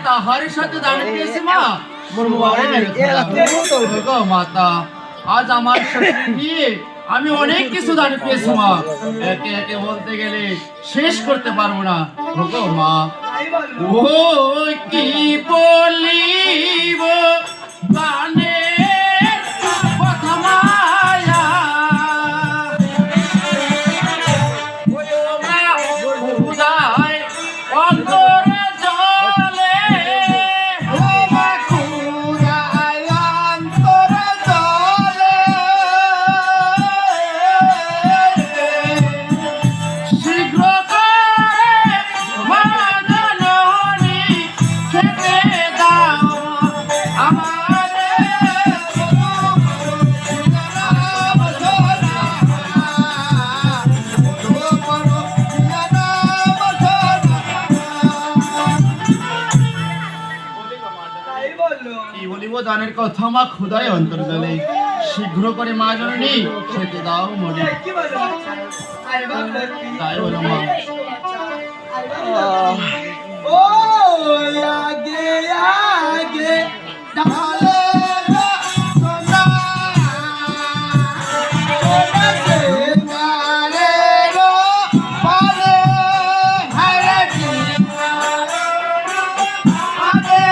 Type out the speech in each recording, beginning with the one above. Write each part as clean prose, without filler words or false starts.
তাহার সাথে দাঁড়িয়ে পেয়েছি মা মাতা আজ আমার শ্বশুর দিয়ে আমি অনেক কিছু দাঁড়িয়ে পেয়েছি মা একে একে বলতে গেলে শেষ করতে পারবো না মা ও কি বলিব গানে কথা মায়া উদয় অন্তর জলে শীঘ্র করে মা জননী খেতে দাও আমারে কি বলিব দানের কথা মা খোদায় অন্তর্জালে শীঘ্র করে মা জননী খেতে দাও মনে তাই বলো মা ও আগে আগে ঢালে সোনা সোনাতে গালে রো পালে হারাটি আগে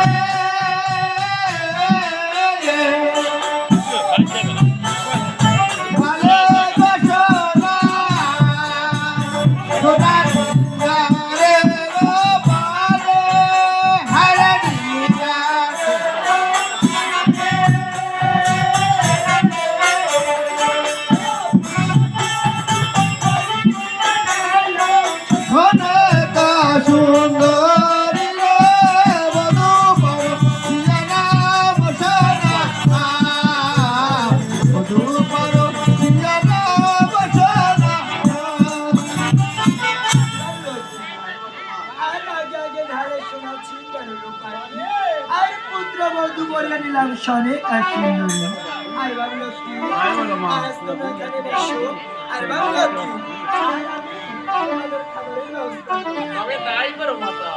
ভালো বসনা সোনা গালে রো পালে হারাটি ধনতা সুন্দরী রে বধূ পর নাম সোনা বধূ পর নাম সোনা আর পুত্র বধূ বলে নিলাম শনে কাশি আর বাংলক্ষ্মী তাই বলো মা আজ তোমরা এখানে বসো আর বাংলক্ষ্মী তবে তাই করো মাতা